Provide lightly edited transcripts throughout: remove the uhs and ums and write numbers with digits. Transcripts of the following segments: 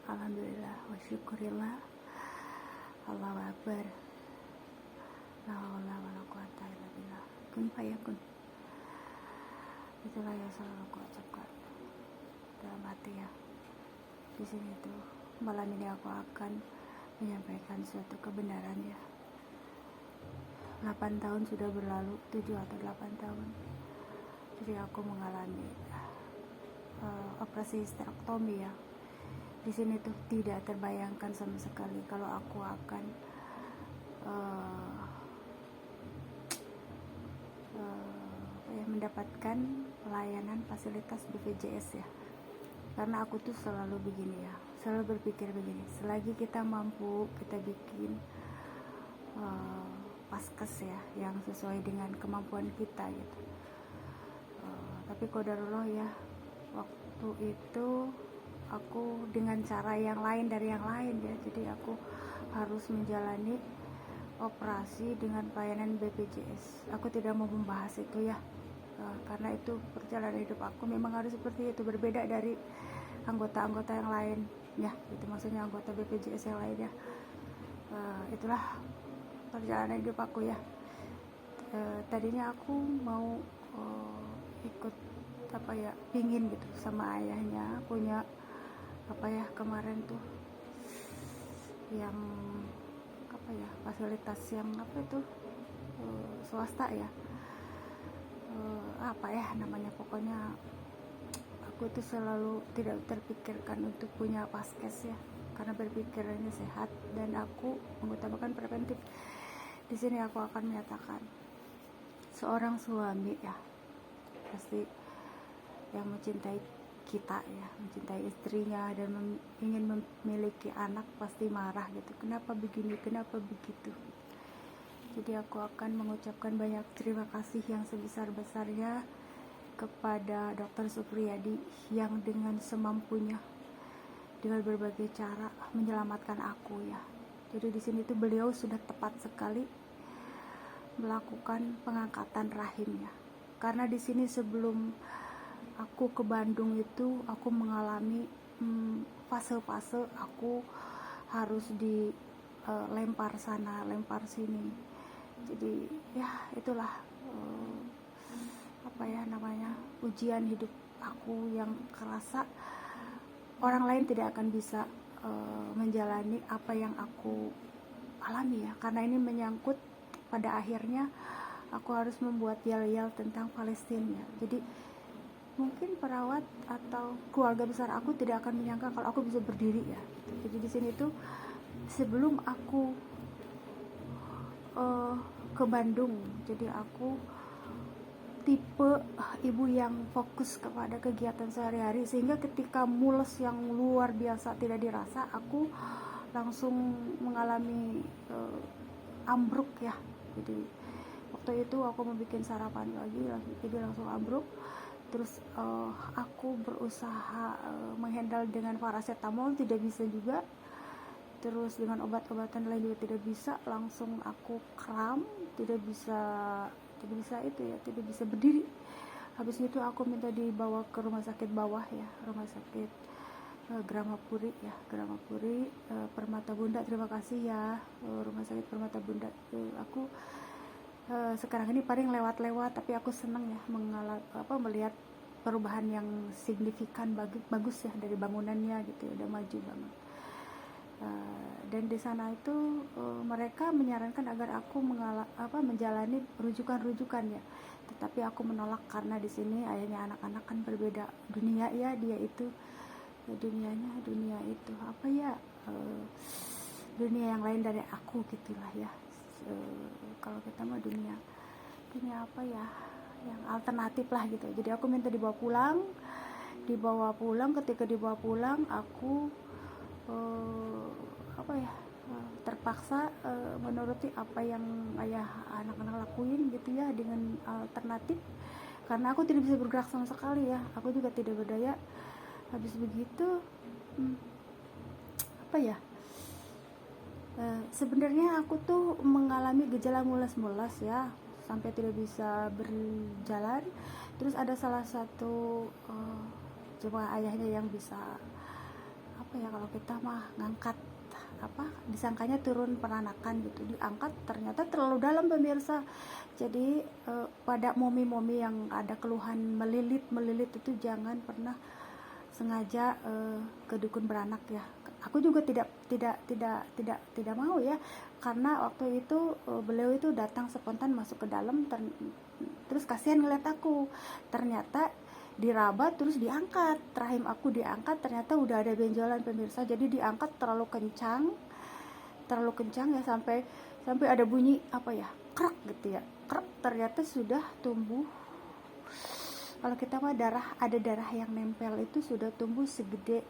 Alhamdulillah wa syukurillah. Allahu Akbar. La haula wala quwata illa billah. Kun fayakun. Itulah yang selalu aku ucapkan dalam hati ya. Di sini tuh malam ini aku akan menyampaikan suatu kebenaran ya. 8 tahun sudah berlalu, 7 atau 8 tahun. Jadi aku mengalami operasi histerektomi ya. Di sini tuh tidak terbayangkan sama sekali kalau aku akan mendapatkan pelayanan fasilitas BPJS ya. Karena aku tuh selalu begini ya, selalu berpikir begini, selagi kita mampu, kita bikin paskes ya yang sesuai dengan kemampuan kita gitu. Tapi qadarullah ya, waktu itu aku dengan cara yang lain dari yang lain ya. Jadi aku harus menjalani operasi dengan pelayanan BPJS. Aku tidak mau membahas itu ya, karena itu perjalanan hidup aku memang harus seperti itu, berbeda dari anggota-anggota yang lain ya. Itu maksudnya anggota BPJS yang lain ya. Itulah perjalanan hidup aku ya. Tadinya aku mau ikut pingin gitu sama ayahnya punya kemarin tuh yang fasilitas yang swasta ya, namanya, pokoknya aku tuh selalu tidak terpikirkan untuk punya paskes ya, karena berpikirannya sehat dan aku mengutamakan preventif. Di sini aku akan menyatakan, seorang suami ya pasti yang mencintai kita ya, mencintai istrinya dan ingin memiliki anak pasti marah gitu, kenapa begini, kenapa begitu. Jadi aku akan mengucapkan banyak terima kasih yang sebesar-besarnya kepada Dr. Supriyadi yang dengan semampunya dengan berbagai cara menyelamatkan aku ya. Jadi di sini tuh beliau sudah tepat sekali melakukan pengangkatan rahim ya. Karena di sini sebelum aku ke Bandung itu aku mengalami fase-fase aku harus dilempar sana, lempar sini. Jadi ya itulah ujian hidup aku yang kerasa orang lain tidak akan bisa menjalani apa yang aku alami ya, karena ini menyangkut pada akhirnya aku harus membuat yel-yel tentang Palestina. Jadi mungkin perawat atau keluarga besar aku tidak akan menyangka kalau aku bisa berdiri ya. Jadi di sini tuh sebelum aku ke Bandung, jadi aku tipe ibu yang fokus kepada kegiatan sehari-hari, sehingga ketika mules yang luar biasa tidak dirasa, aku langsung mengalami ambruk ya. Jadi waktu itu aku mau bikin sarapan lagi, jadi langsung ambruk. Terus aku berusaha menghandle dengan paracetamol, tidak bisa juga. Terus dengan obat-obatan lain juga tidak bisa, langsung aku kram, tidak bisa berdiri. Habis itu aku minta dibawa ke rumah sakit bawah ya, rumah sakit Gramapuri ya, Permata Bunda. Terima kasih ya rumah sakit Permata Bunda. Aku sekarang ini paling lewat-lewat, tapi aku senang ya melihat perubahan yang signifikan, bagus ya dari bangunannya gitu, udah maju banget. Dan di sana itu mereka menyarankan agar aku menjalani rujukan ya, tetapi aku menolak karena di sini ayahnya anak-anak kan berbeda dunia ya, dia itu dunianya dunia itu dunia yang lain dari aku gitulah ya. Kalau kita mah dunia yang alternatif lah gitu. Jadi aku minta dibawa pulang. Ketika dibawa pulang aku terpaksa menuruti apa yang ayah anak-anak lakuin gitu ya, dengan alternatif, karena aku tidak bisa bergerak sama sekali ya, aku juga tidak berdaya. Habis begitu sebenarnya aku tuh mengalami gejala mulas-mulas ya, sampai tidak bisa berjalan. Terus ada salah satu jemaah ayahnya yang bisa apa ya, kalau kita mah ngangkat apa, disangkanya turun peranakan gitu, diangkat ternyata terlalu dalam pemirsa. Jadi pada momi-momi yang ada keluhan melilit itu jangan pernah sengaja ke dukun beranak ya. Aku juga tidak mau ya, karena waktu itu beliau itu datang spontan masuk ke dalam, terus kasihan ngeliat aku, ternyata diraba terus diangkat, rahim aku diangkat, ternyata udah ada benjolan pemirsa. Jadi diangkat terlalu kencang ya, sampai ada bunyi apa ya, krek gitu ya, krek, ternyata sudah tumbuh. Kalau kita mah ada darah yang nempel itu sudah tumbuh segede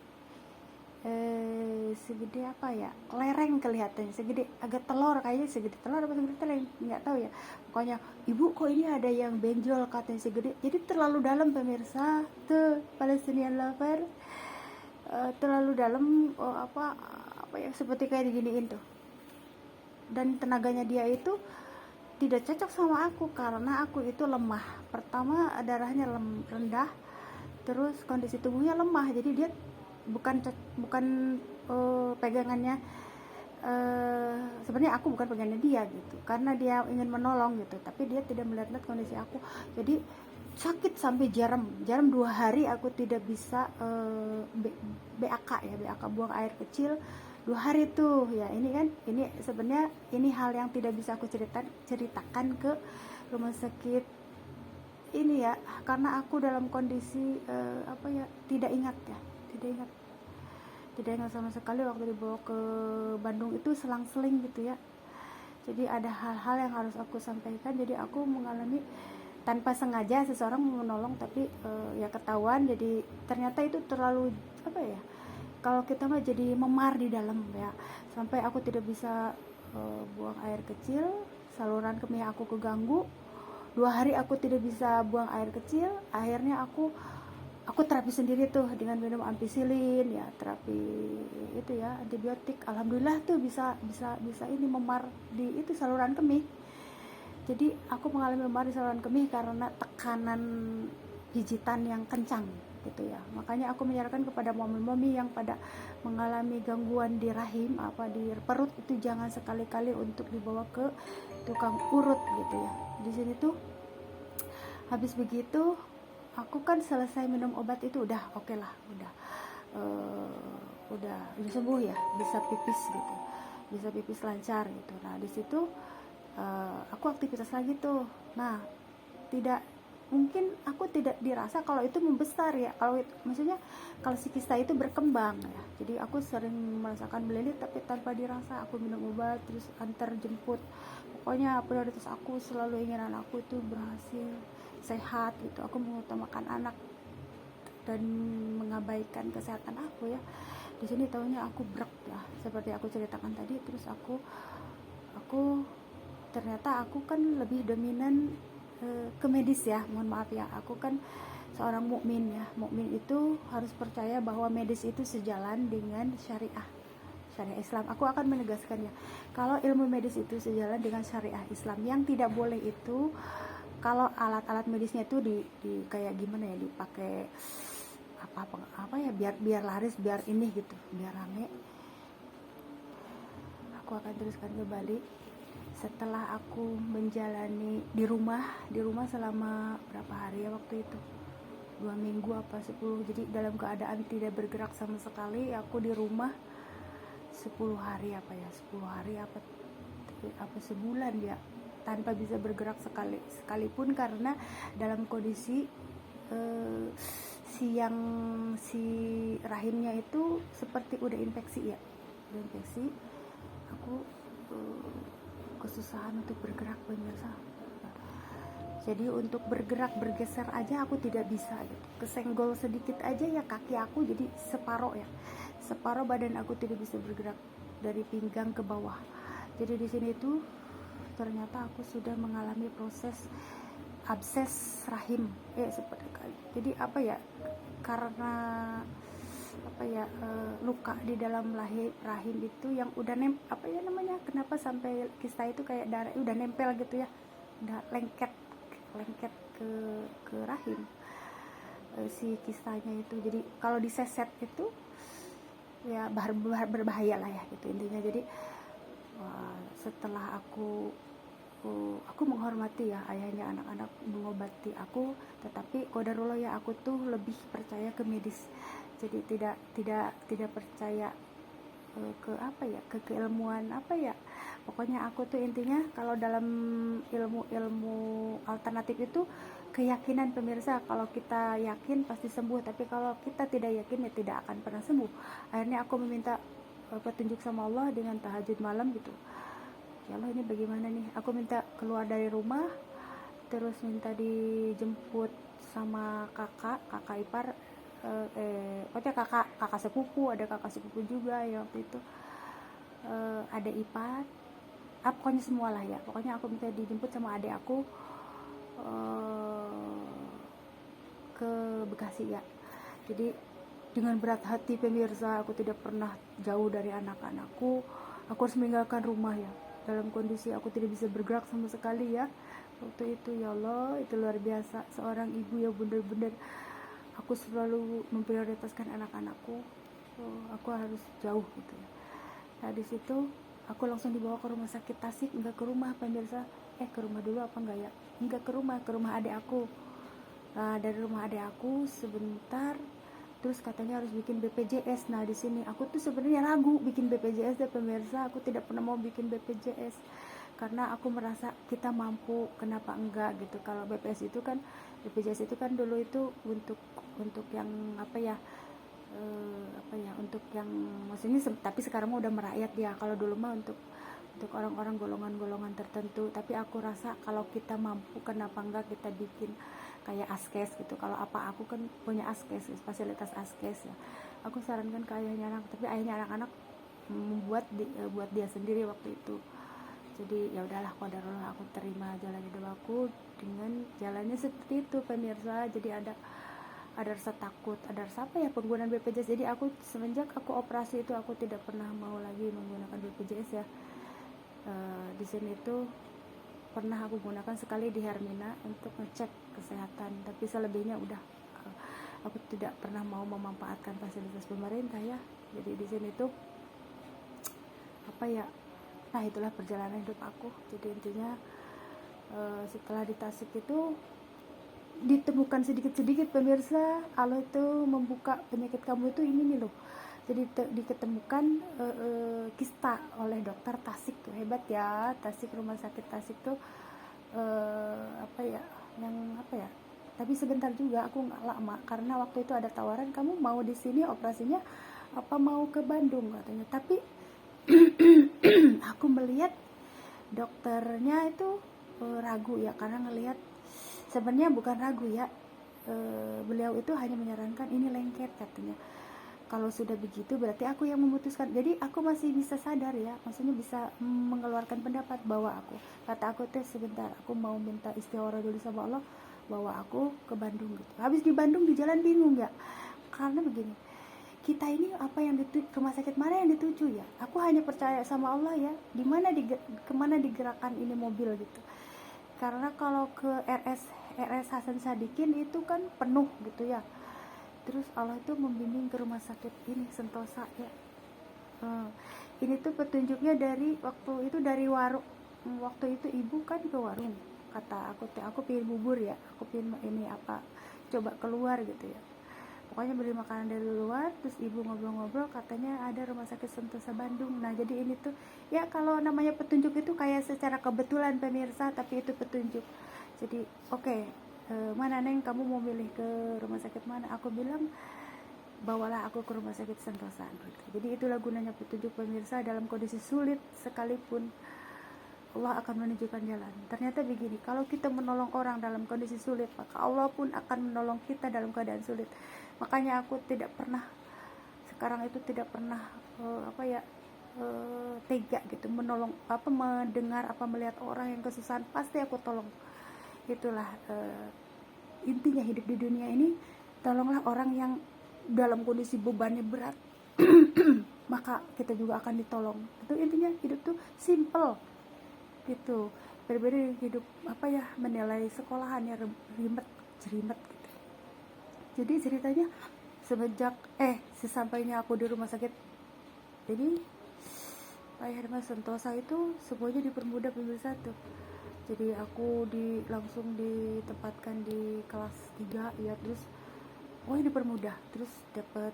apa ya, lereng kelihatannya, segede agak telur, kayaknya segede telur apa segede telur, nggak tahu ya. Pokoknya, ibu kok ini ada yang benjol katanya segede. Jadi terlalu dalam pemirsa tuh, Palestinian lover, terlalu dalam, apa ya, seperti kayak diginiin tuh. Dan tenaganya dia itu tidak cocok sama aku karena aku itu lemah. Pertama darahnya rendah, terus kondisi tubuhnya lemah, jadi dia bukan pegangannya, sebenarnya aku bukan pegangannya dia gitu, karena dia ingin menolong gitu, tapi dia tidak melihat kondisi aku. Jadi sakit sampai jaram 2 hari aku tidak bisa BAK ya, BAK buang air kecil 2 hari tuh ya. Ini sebenarnya ini hal yang tidak bisa aku ceritakan ke rumah sakit ini ya, karena aku dalam kondisi apa ya, tidak ingat sama sekali waktu dibawa ke Bandung itu, selang-seling gitu ya. Jadi ada hal-hal yang harus aku sampaikan. Jadi aku mengalami tanpa sengaja seseorang menolong, tapi ya ketahuan. Jadi ternyata itu terlalu apa ya, kalau kita mah jadi memar di dalam ya, sampai aku tidak bisa buang air kecil, saluran kemih aku keganggu. 2 hari aku tidak bisa buang air kecil, akhirnya aku terapi sendiri tuh dengan minum ampicillin ya, terapi itu ya, antibiotik. Alhamdulillah tuh bisa ini memar di itu saluran kemih. Jadi aku mengalami memar di saluran kemih karena tekanan pijitan yang kencang gitu ya. Makanya aku menyarankan kepada momi-momi yang pada mengalami gangguan di rahim, apa di perut, itu jangan sekali-kali untuk dibawa ke tukang urut gitu ya. Di sini tuh habis begitu aku kan selesai minum obat itu udah oke lah, udah sembuh ya, bisa pipis lancar gitu. Nah di situ aku aktivitas lagi tuh. Nah mungkin aku tidak dirasa kalau itu membesar ya, maksudnya kalau si kista itu berkembang ya. Jadi aku sering merasakan melilit tapi tanpa dirasa. Aku minum obat terus antar jemput, pokoknya prioritas aku selalu ingin anakku itu berhasil sehat gitu. Aku mengutamakan anak dan mengabaikan kesehatan aku ya. Di sini tahunya aku brek ya, seperti aku ceritakan tadi. Terus aku ternyata aku kan lebih dominan ke medis ya, mohon maaf ya. Aku kan seorang mukmin ya. Mukmin itu harus percaya bahwa medis itu sejalan dengan syariah Islam. Aku akan menegaskan ya, kalau ilmu medis itu sejalan dengan syariah Islam. Yang tidak boleh itu kalau alat-alat medisnya itu di kayak gimana ya, dipakai apa ya, biar laris, biar ini gitu, biar rame. Aku akan teruskan kembali setelah aku menjalani di rumah selama berapa hari ya waktu itu, 2 minggu apa 10. Jadi dalam keadaan tidak bergerak sama sekali. Aku di rumah 10 hari apa sebulan ya, tanpa bisa bergerak sekalipun, karena dalam kondisi si rahimnya itu seperti udah infeksi. Aku kesusahan untuk bergerak pemirsa. Jadi untuk bergeser aja aku tidak bisa gitu. Kesenggol sedikit aja ya kaki aku jadi separuh badan aku tidak bisa bergerak dari pinggang ke bawah. Jadi di sini tuh ternyata aku sudah mengalami proses abses rahim seperti kali. Jadi apa ya, karena luka di dalam rahim itu yang udah kenapa sampai kista itu kayak darah udah nempel gitu ya, udah lengket ke rahim si kistanya itu. Jadi kalau diseset itu ya berbahaya lah ya gitu intinya. Jadi setelah aku menghormati ya ayahnya anak-anak mengobati aku, tetapi qadarullah ya, aku tuh lebih percaya ke medis. Jadi tidak percaya ke apa ya, ke keilmuan apa ya. Pokoknya aku tuh intinya kalau dalam ilmu alternatif itu keyakinan pemirsa, kalau kita yakin pasti sembuh, tapi kalau kita tidak yakin ya tidak akan pernah sembuh. Akhirnya aku meminta petunjuk sama Allah dengan tahajud malam gitu. Ya Allah, ini bagaimana nih, aku minta keluar dari rumah, terus minta dijemput sama kakak ipar, pokoknya kakak sepupu, ada kakak sepupu juga ya waktu itu, ada ipar, pokoknya semualah ya, pokoknya aku minta dijemput sama adik aku ke Bekasi ya. Jadi dengan berat hati pemirsa, aku tidak pernah jauh dari anak-anakku. Aku harus meninggalkan rumah ya, dalam kondisi aku tidak bisa bergerak sama sekali ya waktu itu. Ya Allah, itu luar biasa, seorang ibu ya, bener-bener aku selalu memprioritaskan anak-anakku. Aku harus jauh gitu ya. Nah di situ aku langsung dibawa ke rumah sakit Tasik, enggak ke rumah pemirsa. Ke rumah dulu apa enggak ya, enggak ke rumah adik aku. Nah, dari rumah adik aku sebentar, terus katanya harus bikin BPJS. Nah di sini aku tuh sebenarnya ragu bikin BPJS deh pemirsa. Aku tidak pernah mau bikin BPJS karena aku merasa kita mampu, kenapa enggak gitu. Kalau BPJS itu kan dulu itu untuk yang apa ya, untuk yang maksudnya, tapi sekarang mah udah merakyat ya. Kalau dulu mah untuk orang-orang golongan-golongan tertentu. Tapi aku rasa kalau kita mampu, kenapa enggak kita bikin kayak askes gitu. Kalau aku kan punya askes, fasilitas askes ya. Aku sarankan ke ayahnya anak, tapi ayahnya anak-anak buat dia sendiri waktu itu. Jadi ya udahlah, qadarullah, aku terima jalan hidup aku dengan jalannya seperti itu pemirsa. Jadi ada rasa takut, ada rasa apa ya, penggunaan BPJS. Jadi aku semenjak aku operasi itu aku tidak pernah mau lagi menggunakan BPJS ya. Di sini itu pernah aku gunakan sekali di Hermina untuk ngecek kesehatan, tapi selebihnya udah aku tidak pernah mau memanfaatkan fasilitas pemerintah ya. Jadi di sini tuh apa ya, nah itulah perjalanan hidup aku. Jadi intinya setelah di Tasik itu ditemukan sedikit-sedikit pemirsa, Allah itu membuka penyakit kamu itu ini nih loh. Jadi diketemukan kista oleh dokter Tasik tuh, hebat ya. Tasik, rumah sakit Tasik tuh apa ya, tapi sebentar juga, aku nggak lama, karena waktu itu ada tawaran, kamu mau di sini operasinya apa mau ke Bandung katanya. Tapi aku melihat dokternya itu ragu ya, karena ngelihat, sebenarnya bukan ragu ya, beliau itu hanya menyarankan ini lengket katanya. Kalau sudah begitu berarti aku yang memutuskan. Jadi aku masih bisa sadar ya, maksudnya bisa mengeluarkan pendapat bahwa kata aku tuh sebentar, aku mau minta istikharah dulu sama Allah, bawa aku ke Bandung gitu. Habis di Bandung di jalan bingung ya, karena begini, kita ini apa yang rumah sakit mana yang dituju ya. Aku hanya percaya sama Allah ya, kemana digerakkan ini mobil gitu. Karena kalau ke RS Hasan Sadikin itu kan penuh gitu ya. Terus Allah itu membimbing ke rumah sakit ini Sentosa ya. Ini tuh petunjuknya dari waktu itu, dari warung. Waktu itu ibu kan ke warung, kata aku pengen bubur ya, aku pengen ini apa, coba keluar gitu ya. Pokoknya beli makanan dari luar, terus ibu ngobrol-ngobrol, katanya ada rumah sakit Sentosa Bandung. Nah jadi ini tuh ya, kalau namanya petunjuk itu kayak secara kebetulan pemirsa, tapi itu petunjuk. Jadi oke, mana Neng, kamu mau milih ke rumah sakit mana? Aku bilang bawalah aku ke rumah sakit Sentosa gitu. Jadi itulah gunanya petunjuk pemirsa, dalam kondisi sulit sekalipun Allah akan menunjukkan jalan. Ternyata begini, kalau kita menolong orang dalam kondisi sulit, maka Allah pun akan menolong kita dalam keadaan sulit. Makanya aku tidak pernah, sekarang itu tidak pernah tega gitu menolong, mendengar melihat orang yang kesusahan, pasti aku tolong. Itulah intinya hidup di dunia ini, tolonglah orang yang dalam kondisi bebannya berat maka kita juga akan ditolong. Itu intinya, hidup tuh simple gitu. Berbeda dengan hidup menilai sekolahan ya, jerimet gitu. Jadi ceritanya sesampainya aku di rumah sakit ini Pak Herman Sentosa itu semuanya dipermudah pemirsa tuh. Jadi aku langsung ditempatkan di kelas 3 ya, terus ini dipermudah, terus dapat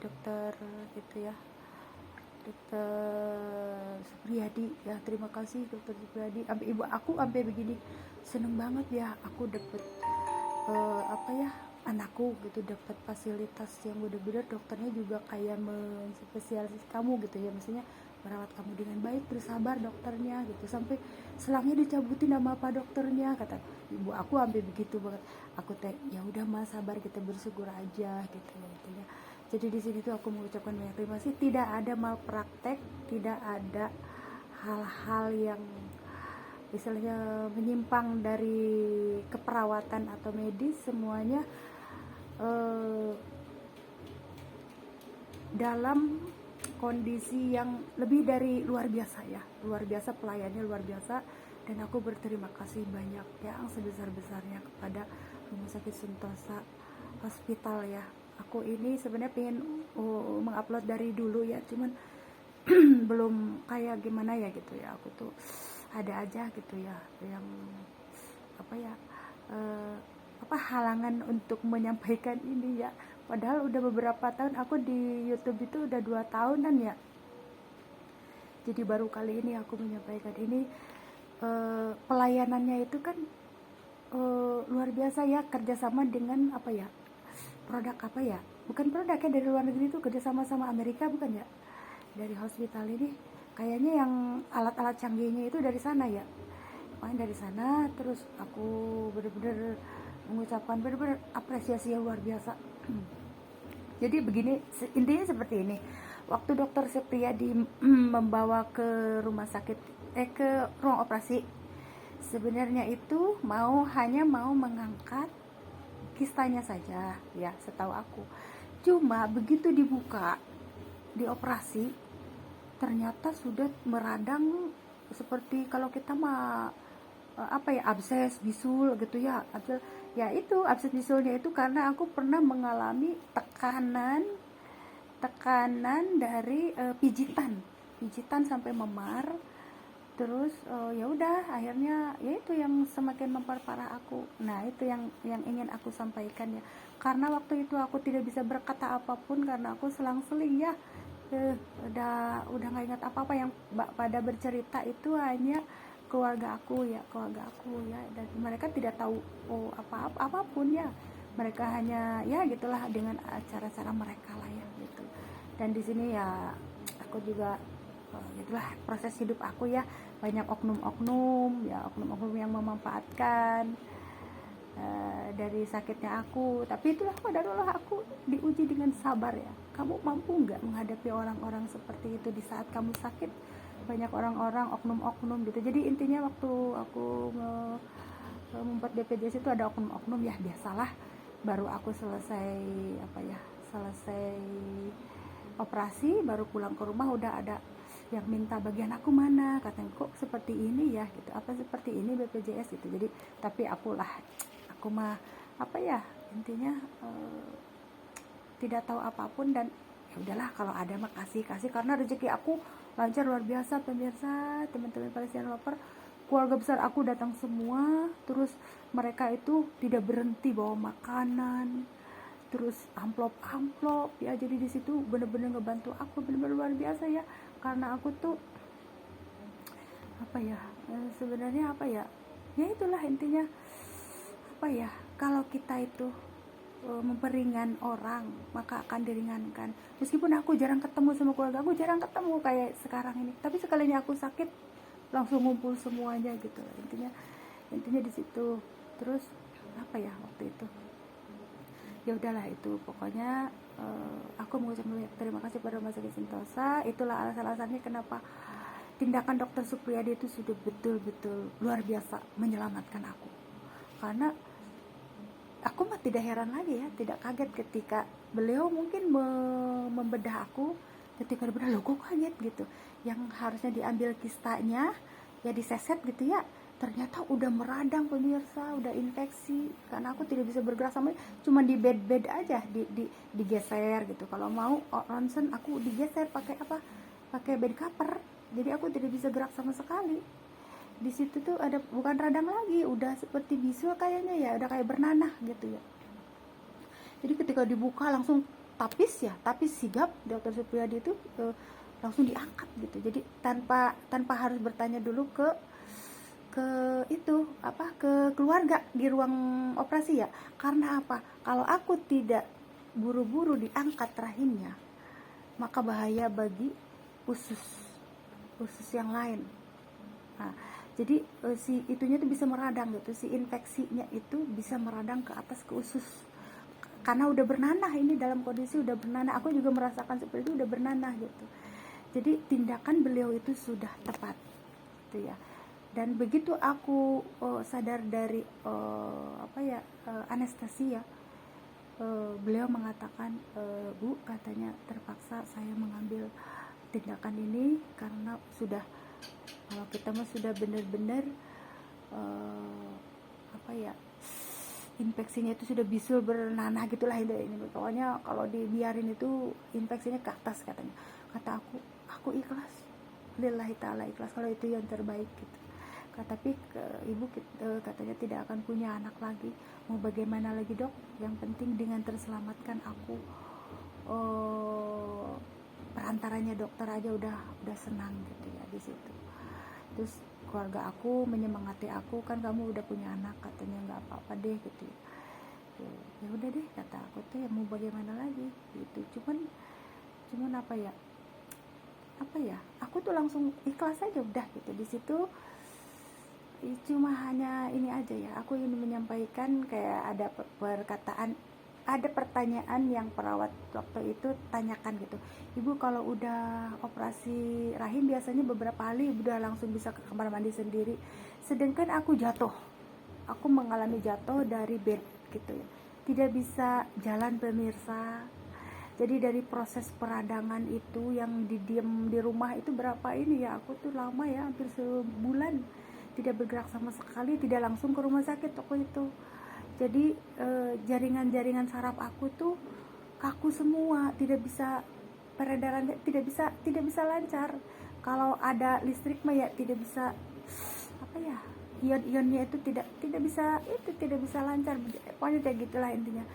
dokter itu ya, dokter Supriyadi ya, terima kasih dokter Supriyadi. Sampai ibu aku sampai begini seneng banget ya, aku dapet anakku gitu dapat fasilitas yang benar-benar dokternya juga kayak menspesialis kamu gitu ya, maksudnya merawat kamu dengan baik, bersabar dokternya gitu, sampai selangnya dicabutin sama apa dokternya, kata ibu aku sampai begitu banget. Aku ya udah mas, sabar, kita bersyukur aja gitu ya intinya. Jadi di sini tuh aku mengucapkan banyak terima kasih, tidak ada malpraktek, tidak ada hal-hal yang misalnya menyimpang dari keperawatan atau medis, semuanya dalam kondisi yang lebih dari luar biasa ya, luar biasa, pelayannya luar biasa. Dan aku berterima kasih banyak yang sebesar-besarnya kepada Rumah Sakit Sentosa Hospital ya. Aku ini sebenarnya pengen mengupload dari dulu ya, cuman belum kayak gimana ya gitu ya, aku tuh ada aja gitu ya yang halangan untuk menyampaikan ini ya. Padahal udah beberapa tahun aku di YouTube itu udah 2 tahunan ya. Jadi baru kali ini aku menyampaikan ini. Pelayanannya itu kan luar biasa ya, kerjasama dengan produk bukan produk ya, dari luar negeri itu kerjasama sama Amerika bukan ya, dari hospital ini kayaknya yang alat-alat canggihnya itu dari sana ya, makanya dari sana. Terus aku bener-bener mengucapkan bener-bener apresiasi yang luar biasa. Jadi begini, intinya seperti ini. Waktu dokter Supriyadi membawa ke rumah sakit, ke ruang operasi, sebenarnya itu hanya mau mengangkat kistanya saja ya, setahu aku. Cuma begitu dibuka, dioperasi, ternyata sudah meradang seperti kalau kita abses bisul gitu ya. Ya itu abses bisulnya itu karena aku pernah mengalami tekanan dari pijitan sampai memar. Terus ya udah, akhirnya ya itu yang semakin memperparah aku. Nah itu yang ingin aku sampaikan ya, karena waktu itu aku tidak bisa berkata apapun karena aku selang-seling ya. Udah nggak ingat apa-apa, yang pada bercerita itu hanya keluarga aku ya, dan mereka tidak tahu apapun ya. Mereka hanya ya gitulah, dengan cara-cara mereka lah ya gitu. Dan di sini ya aku juga gitulah proses hidup aku ya, banyak oknum yang memanfaatkan dari sakitnya aku. Tapi itulah qadarullah, aku diuji dengan sabar ya. Kamu mampu nggak menghadapi orang-orang seperti itu di saat kamu sakit? Banyak orang-orang oknum gitu. Jadi intinya waktu aku membuat BPJS itu ada oknum ya, biasalah. Baru aku selesai operasi, baru pulang ke rumah udah ada yang minta bagian aku mana, katanya kok seperti ini ya gitu, apa seperti ini BPJS gitu. Jadi tapi aku mah intinya tidak tahu apapun, dan ya udahlah, kalau ada mah kasih karena rezeki aku lancar luar biasa pemirsa. Teman-teman Palestina Lover, keluarga besar aku datang semua, terus mereka itu tidak berhenti bawa makanan, terus amplop ya. Jadi di situ bener-bener ngebantu aku, bener-bener luar biasa ya. Karena aku tuh sebenarnya ya itulah intinya, kalau kita itu memperingan orang, maka akan diringankan. Meskipun aku jarang ketemu sama keluarga aku, jarang ketemu kayak sekarang ini, tapi sekalinya aku sakit langsung ngumpul semuanya gitu. Intinya di situ. Terus waktu itu ya udahlah, itu pokoknya aku mengucapkan terima kasih pada Rumah Sakit Sentosa. Itulah alasan-alasannya kenapa tindakan dokter Supriyadi itu sudah betul-betul luar biasa menyelamatkan aku. Karena aku mah tidak heran lagi ya, tidak kaget ketika beliau mungkin membedah aku. Ketika dibedah, loh kok kaget gitu, yang harusnya diambil kistanya ya diseset gitu ya, ternyata udah meradang pemirsa, udah infeksi karena aku tidak bisa bergerak sama, cuma di bed aja digeser gitu. Kalau mau ronsen aku digeser pakai apa, pakai bed cover, jadi aku tidak bisa gerak sama sekali. Di situ tuh ada, bukan radang lagi, udah seperti bisul kayaknya ya, udah kayak bernanah gitu ya. Jadi ketika dibuka langsung tapis sigap dokter Supriyadi itu langsung diangkat gitu. Jadi tanpa harus bertanya dulu ke itu apa, ke keluarga di ruang operasi ya. Karena apa, kalau aku tidak buru-buru diangkat rahimnya, maka bahaya bagi usus yang lain. Nah, jadi si itunya tuh bisa meradang gitu, si infeksinya itu bisa meradang ke atas, ke usus, karena udah bernanah. Ini dalam kondisi udah bernanah, aku juga merasakan seperti itu, udah bernanah gitu. Jadi tindakan beliau itu sudah tepat gitu ya. Dan begitu aku sadar dari anestesia, beliau mengatakan, Bu, katanya terpaksa saya mengambil tindakan ini karena sudah, kalau kita mah sudah benar-benar infeksinya itu sudah bisul bernanah gitulah ini. Pokoknya kalau dibiarin itu infeksinya ke atas katanya. Kata aku ikhlas, lillahi ta'ala ikhlas kalau itu yang terbaik gitu. Tapi ibu katanya tidak akan punya anak lagi, mau bagaimana lagi dok, yang penting dengan terselamatkan aku, perantaranya dokter aja udah senang gitu ya di situ. Terus keluarga aku menyemangati aku, kan kamu udah punya anak, katanya nggak apa-apa deh gitu ya. Udah deh kata aku tuh, ya mau bagaimana lagi gitu. Cuman apa ya, aku tuh langsung ikhlas aja udah gitu. Di situ cuma hanya ini aja ya, aku ingin menyampaikan kayak ada perkataan, ada pertanyaan yang perawat waktu itu tanyakan gitu, Ibu kalau udah operasi rahim biasanya beberapa kali udah langsung bisa ke kamar mandi sendiri, sedangkan aku mengalami jatuh dari bed gitu ya, tidak bisa jalan pemirsa. Jadi dari proses peradangan itu yang didiam di rumah itu berapa ini ya, aku tuh lama ya, hampir sebulan tidak bergerak sama sekali, tidak langsung ke rumah sakit waktu itu. Jadi jaringan-jaringan saraf aku tuh kaku semua, tidak bisa peredaran, tidak bisa lancar. Kalau ada listrik mah ya tidak bisa, ion-ionnya itu tidak bisa lancar. Pokoknya kayak gitulah intinya.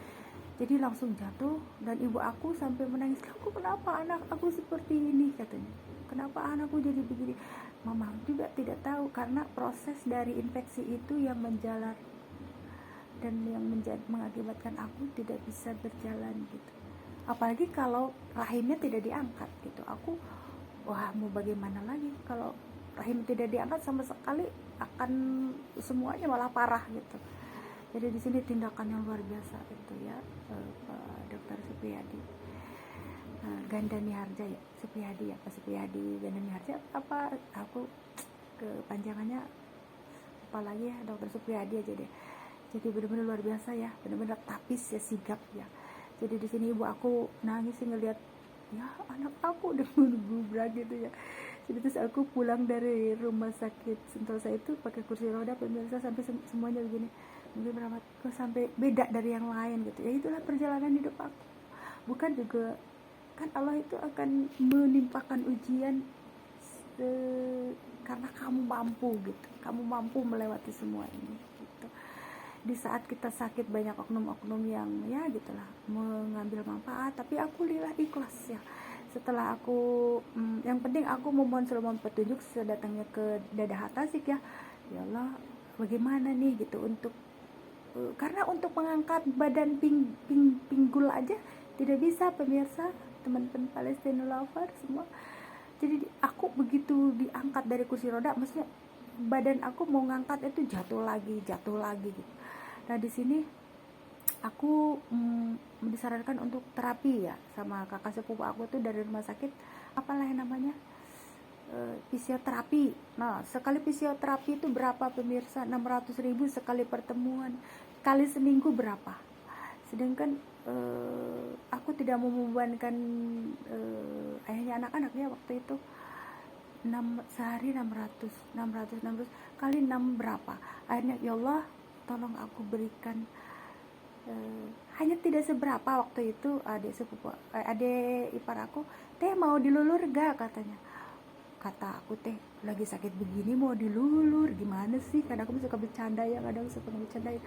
Jadi langsung jatuh, dan ibu aku sampai menangis, aku kenapa anak aku seperti ini katanya, kenapa anakku jadi begini. Mama juga tidak tahu, karena proses dari infeksi itu yang menjalar dan yang mengakibatkan aku tidak bisa berjalan gitu. Apalagi kalau rahimnya tidak diangkat gitu. Aku mau bagaimana lagi kalau rahim tidak diangkat sama sekali, akan semuanya malah parah gitu. Jadi di sini tindakan yang luar biasa itu ya, Dokter Supriyadi, Gandani Harja ya, Supriyadi ya, Pak Supriyadi Gandani Harja apa, aku kepanjangannya apalagi ya, Dokter Supriyadi aja deh. Jadi benar-benar luar biasa ya, benar-benar tapis ya, sigap ya. Jadi di sini ibu aku nangis sih ngelihat, ya anak aku udah gubrak gitu ya. Jadi terus aku pulang dari rumah sakit Sentosa itu pakai kursi roda pemirsa, sampai semuanya begini, mungkin berapa kok sampai beda dari yang lain gitu ya. Itulah perjalanan hidup aku. Bukan juga kan Allah itu akan menimpakan ujian karena kamu mampu gitu, kamu mampu melewati semua ini gitu. Di saat kita sakit banyak oknum-oknum yang ya gitulah mengambil manfaat, tapi aku lillah ikhlas ya. Setelah aku yang penting aku memohon petunjuk sedatangnya ke Dadah Tasik ya. Ya Allah, bagaimana nih gitu untuk karena untuk mengangkat badan pinggul aja tidak bisa pemirsa, teman-teman Palestina lover semua. Jadi aku begitu diangkat dari kursi roda, maksudnya badan aku mau ngangkat itu jatuh lagi gitu. Nah di sini aku disarankan untuk terapi ya sama kakak sepupu aku tuh dari rumah sakit, apalah yang namanya, fisioterapi. Nah sekali fisioterapi itu berapa pemirsa, 600.000 sekali pertemuan, kali seminggu berapa. Sedangkan aku tidak mau membebankan ayahnya anak-anaknya waktu itu. sehari 600 kali 6 berapa. Akhirnya ya Allah tolong aku berikan, hanya tidak seberapa. Waktu itu adik ipar aku, teh mau dilulur gak, katanya. Kata aku, teh lagi sakit begini mau dilulur gimana sih, kadang aku suka bercanda ya, kadang suka bercandain,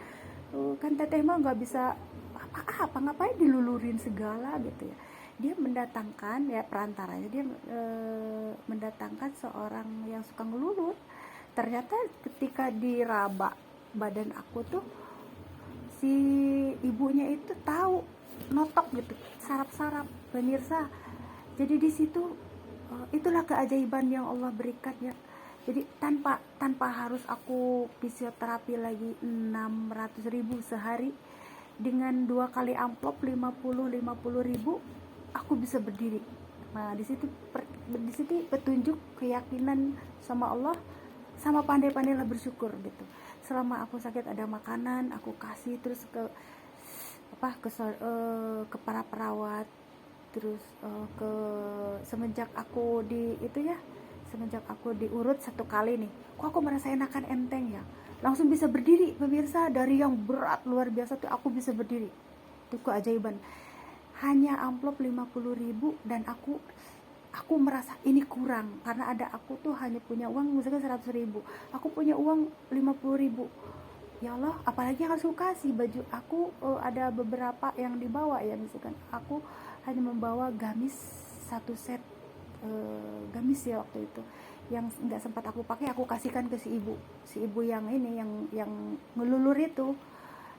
kan teteh mah nggak bisa apa-apa, ngapain dilulurin segala gitu ya. Dia mendatangkan ya, perantaranya dia mendatangkan seorang yang suka ngelulur. Ternyata ketika diraba badan aku tuh, si ibunya itu tahu, notok gitu, sarap-sarap, pemirsa. Jadi di situ itulah keajaiban yang Allah berikan ya. Jadi tanpa harus aku fisioterapi lagi 600.000 sehari, dengan 2 kali amplop 50.000 aku bisa berdiri. Nah di situ petunjuk keyakinan sama Allah, sama pandai-pandailah bersyukur gitu. Selama aku sakit ada makanan aku kasih terus ke para perawat, terus semenjak aku diurut 1 kali nih, kok aku merasa enakan, enteng ya, langsung bisa berdiri pemirsa. Dari yang berat luar biasa tuh aku bisa berdiri. Itu keajaiban. Hanya amplop 50.000 dan aku merasa ini kurang, karena aku tuh hanya punya uang misalkan 100.000, aku punya uang 50.000. Ya Allah, apalagi yang harus aku kasih. Baju aku ada beberapa yang dibawa ya, misalkan aku hanya membawa gamis 1 set, gamis ya waktu itu, yang nggak sempat aku pakai aku kasihkan ke si ibu yang ini, yang ngelulur itu,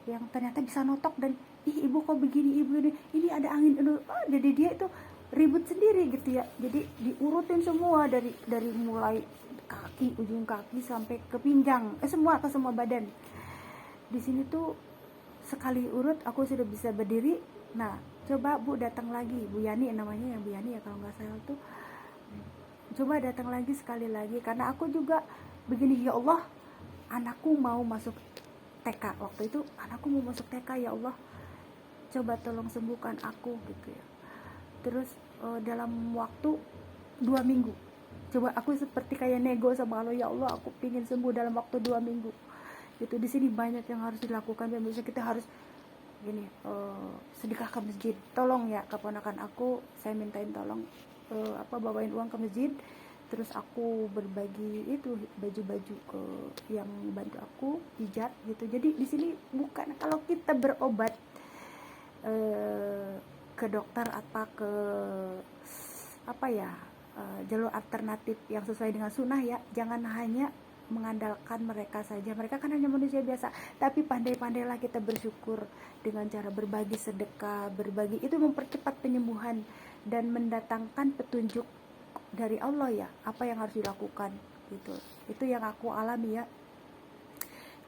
yang ternyata bisa notok. Dan ibu kok begini, ibu ini ada angin. Jadi dia itu ribut sendiri gitu ya. Jadi diurutin semua dari mulai kaki, ujung kaki sampai ke pinggang, semua ke semua badan. Di sini tuh sekali urut aku sudah bisa berdiri. Nah coba Bu datang lagi, Bu Yani namanya ya, Bu Yani ya kalau nggak salah tuh. Coba datang lagi sekali lagi, karena aku juga begini, ya Allah anakku mau masuk TK. Waktu itu anakku mau masuk TK, ya Allah coba tolong sembuhkan aku gitu ya. Terus dalam waktu 2 minggu, coba aku seperti kayak nego sama Allah, ya Allah aku pingin sembuh dalam waktu 2 minggu gitu. Di sini banyak yang harus dilakukan, dan biasanya kita harus gini, sedekah ke masjid. Tolong ya keponakan aku, saya mintain tolong bawain uang ke masjid. Terus aku berbagi itu baju-baju ke yang bantu aku pijat gitu. Jadi di sini bukan kalau kita berobat ke dokter ke jalur alternatif yang sesuai dengan sunnah ya, jangan hanya mengandalkan mereka saja. Mereka kan hanya manusia biasa, tapi pandai-pandailah kita bersyukur dengan cara berbagi sedekah. Berbagi itu mempercepat penyembuhan dan mendatangkan petunjuk dari Allah ya, apa yang harus dilakukan gitu. Itu yang aku alami ya.